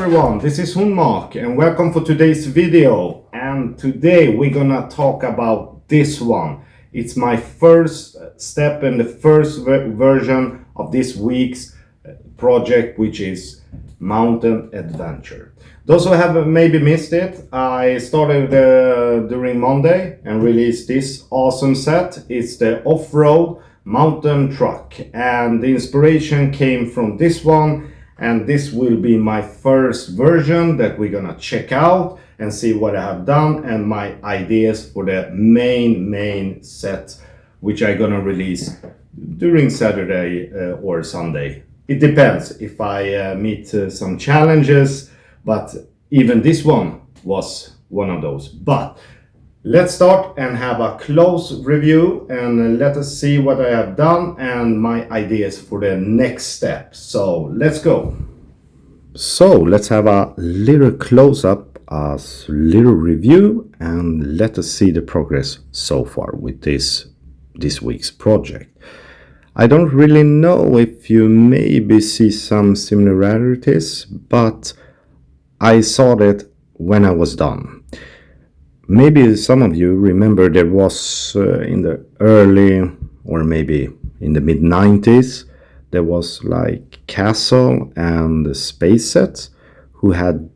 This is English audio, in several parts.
everyone, this is HunMoc and welcome for today's video. And today we're gonna talk about this one. It's my first step in the first version of this week's project, which is Mountain Adventure. Those who have maybe missed it, I started during Monday and released this awesome set. It's the off-road mountain truck, and the inspiration came from this one. And this will be my first version that we're gonna check out and see what I have done and my ideas for the main set, which I'm gonna release during Saturday or Sunday. It depends if I meet some challenges, but even this one was one of those. But let's start and have a close review and let us see what I have done and my ideas for the next step. So let's go. So let's have a little close-up, a little review, and let us see the progress so far with this week's project. I don't really know if you maybe see some similarities, but I saw that when I was done. Maybe some of you remember there was in the early or maybe in the mid-90s, there was like Castle and the Space Set who had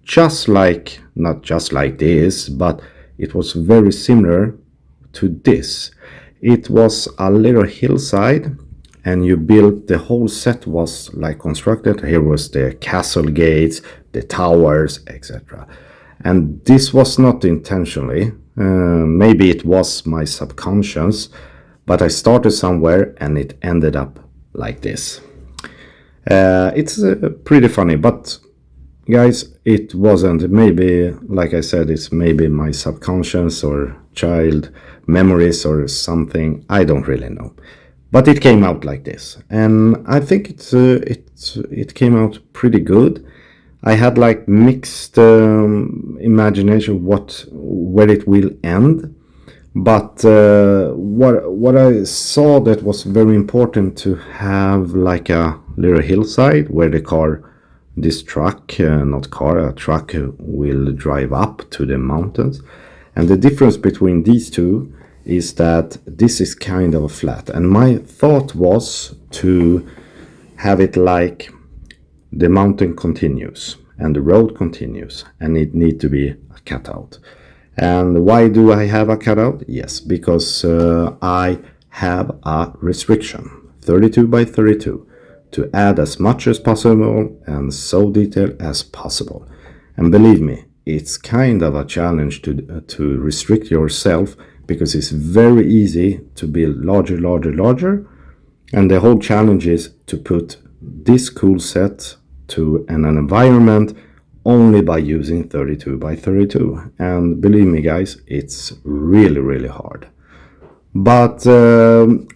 not just like this, but it was very similar to this. It was a little hillside and you built, the whole set was like constructed. Here was the castle gates, the towers, etc. And this was not intentionally, maybe it was my subconscious, but I started somewhere and it ended up like this. It's pretty funny, but guys, it wasn't. Maybe, like I said, it's maybe my subconscious or child memories or something. I don't really know. But it came out like this, and I think it came out pretty good. I had like mixed imagination where it will end, but what I saw that was very important to have like a little hillside where a truck will drive up to the mountains. And the difference between these two is that this is kind of flat, and my thought was to have it like the mountain continues and the road continues, and it need to be a cutout. And why do I have a cutout? Yes, because I have a restriction, 32 by 32, to add as much as possible and so detailed as possible. And believe me, it's kind of a challenge to restrict yourself, because it's very easy to build larger. And the whole challenge is to put this cool set to an environment only by using 32 by 32. And believe me guys, it's really hard. But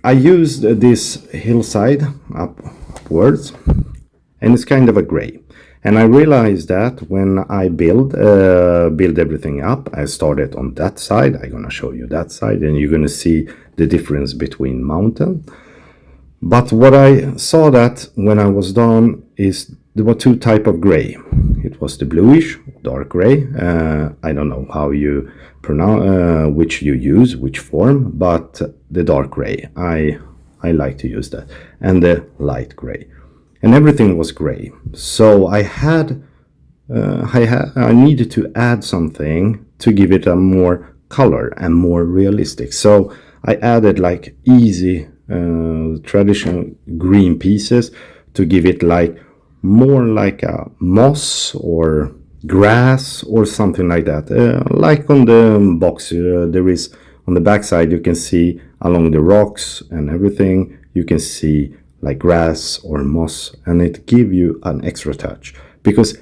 I used this hillside upwards, and it's kind of a gray. And I realized that when I build everything up, I started on that side. I'm gonna show you that side, and you're gonna see the difference between mountain. But what I saw that when I was done is there were two type of gray. It was the bluish, dark gray. I don't know how you pronounce which you use, which form, but the dark gray. I like to use that, and the light gray. And everything was gray. So I needed to add something to give it a more color and more realistic. So I added like easy traditional green pieces to give it like more like a moss or grass or something like that. Like on the box, there is on the back side, you can see along the rocks and everything, you can see like grass or moss, and it give you an extra touch, because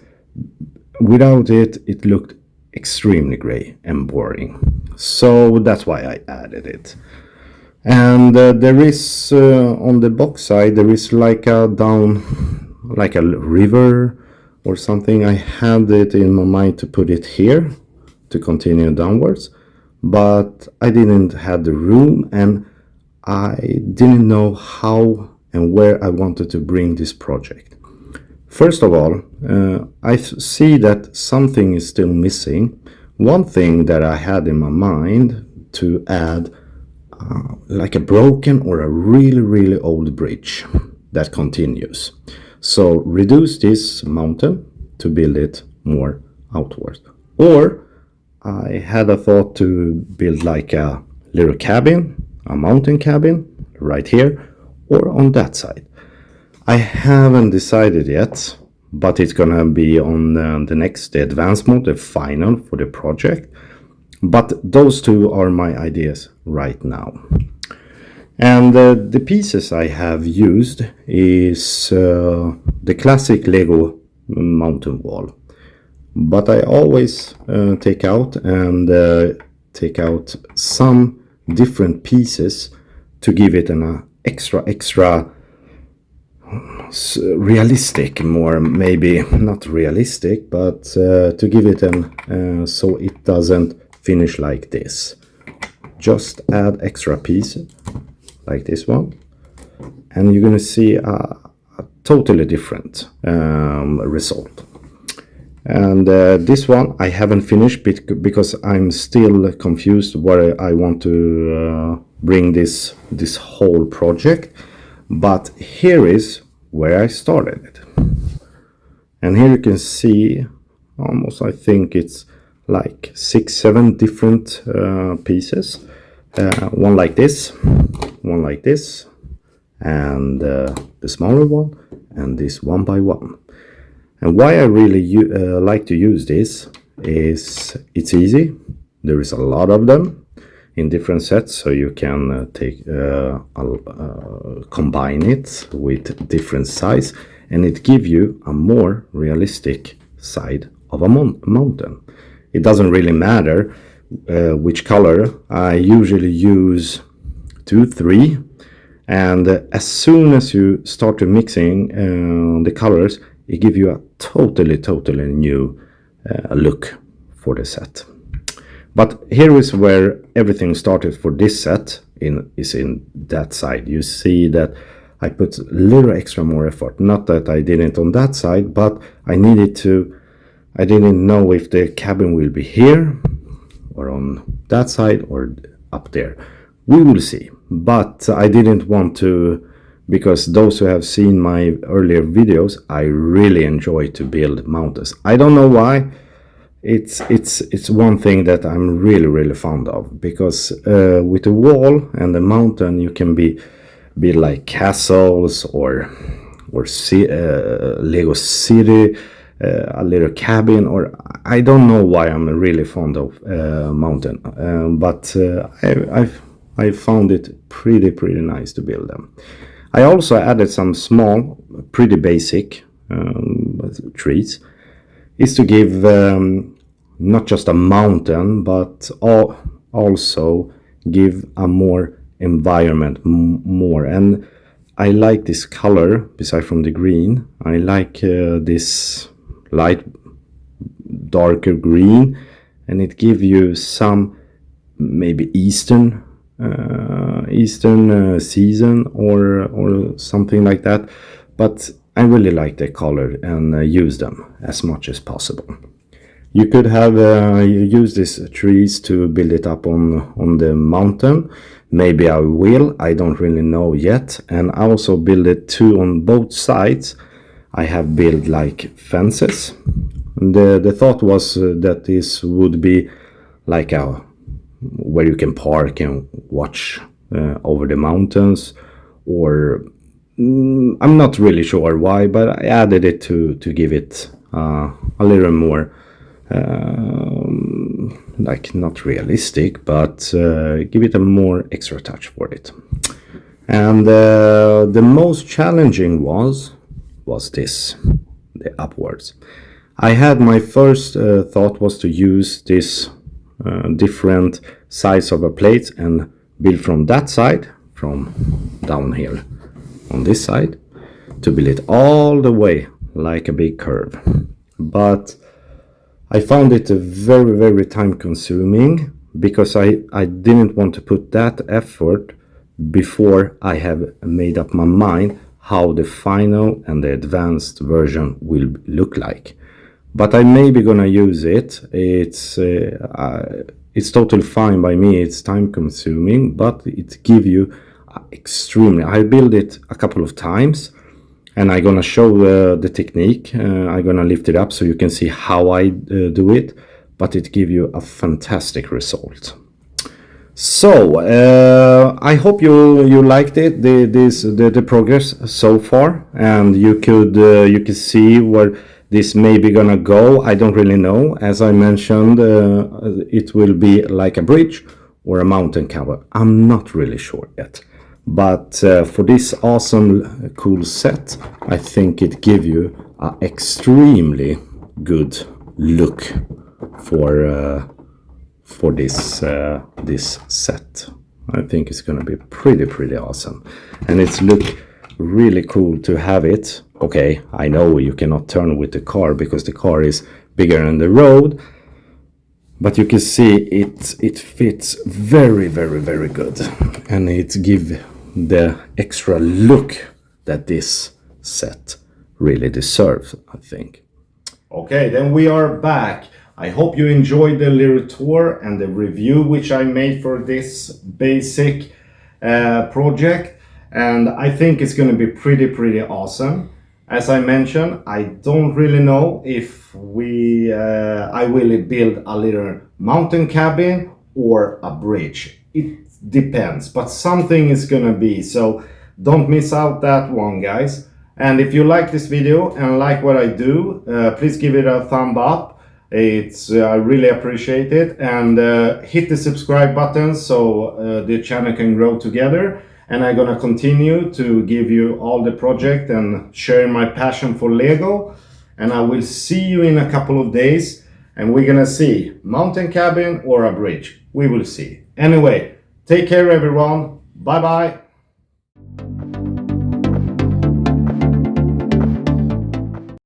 without it, it looked extremely gray and boring. So that's why I added it. And there is on the box side, there is like a river or something. I had it in my mind to put it here to continue downwards, but I didn't have the room, and I didn't know how and where I wanted to bring this project. First of all, I see that something is still missing. One thing that I had in my mind to add like a broken or a really old bridge that continues. So reduce this mountain to build it more outwards. Or I had a thought to build like a little cabin, a mountain cabin right here or on that side. I haven't decided yet, but it's gonna be on the next, the advanced mode, the final for the project. But those two are my ideas right now. And the pieces I have used is the classic Lego mountain wall. But I always take out some different pieces to give it an extra realistic, more maybe not realistic, but to give it an so it doesn't finish like this. Just add extra pieces like this one, and you're gonna see a totally different result. And this one I haven't finished because I'm still confused where I want to bring this whole project. But here is where I started it. And here you can see almost, I think it's like 6-7 different pieces. One like this, and the smaller one, and this one by one. And why I really like to use this is it's easy. There is a lot of them in different sets, so you can combine it with different size, and it gives you a more realistic side of a mountain. It doesn't really matter which color. I usually use 2, 3, and as soon as you start to mixing the colors, it gives you a totally new look for the set. But here is where everything started for this set, is in that side. You see that I put a little extra more effort. Not that I didn't on that side, but I didn't know if the cabin will be here or on that side or up there. We will see. But I didn't want to, because those who have seen my earlier videos, I really enjoy to build mountains. I don't know why. It's one thing that I'm really fond of, because with the wall and the mountain you can build like castles or Lego city, a little cabin, or I don't know why I'm really fond of mountain, but I found it pretty nice to build them. I also added some small, pretty basic trees, is to give not just a mountain, but also give a more environment more. And I like this color, beside from the green. I like this light darker green, and it gives you some maybe Eastern season or something like that. But I really like the color and use them as much as possible. You could have use these trees to build it up on the mountain. Maybe I will, I don't really know yet. And I also build it too on both sides. I have built like fences. The thought was that this would be like where you can park and watch over the mountains, or I'm not really sure why, but I added it to give it a little more like not realistic, but give it a more extra touch for it. And the most challenging was this, the upwards. I had my first thought was to use this different size of a plate and build from that side, from down here on this side, to build it all the way like a big curve. But I found it very time consuming, because I didn't want to put that effort before I have made up my mind how the final and the advanced version will look like. But I may be gonna use it. It's totally fine by me. It's time consuming, but it give you extremely. I built it a couple of times, and I'm gonna show the technique. I'm gonna lift it up so you can see how I do it, but it give you a fantastic result. So I hope you liked it, the progress so far, and you can see where this may be gonna go. I don't really know. As I mentioned, it will be like a bridge or a mountain cover. I'm not really sure yet. But for this awesome cool set, I think it gives you an extremely good look for this set. I think it's gonna be pretty awesome, and it's look really cool to have it. Okay, I know you cannot turn with the car because the car is bigger than the road, but you can see it fits very good, and it gives the extra look that this set really deserves, I think. Okay, then we are back. I hope you enjoyed the little tour and the review which I made for this basic project, and I think it's going to be pretty awesome. As I mentioned, I don't really know if I will build a little mountain cabin or a bridge. It depends, but something is gonna be, so don't miss out that one, guys. And if you like this video and like what I do, please give it a thumb up. I really appreciate it, and hit the subscribe button so the channel can grow together. And I'm gonna continue to give you all the project and share my passion for Lego. And I will see you in a couple of days, and we're gonna see mountain cabin or a bridge. We will see. Anyway, take care everyone. Bye bye.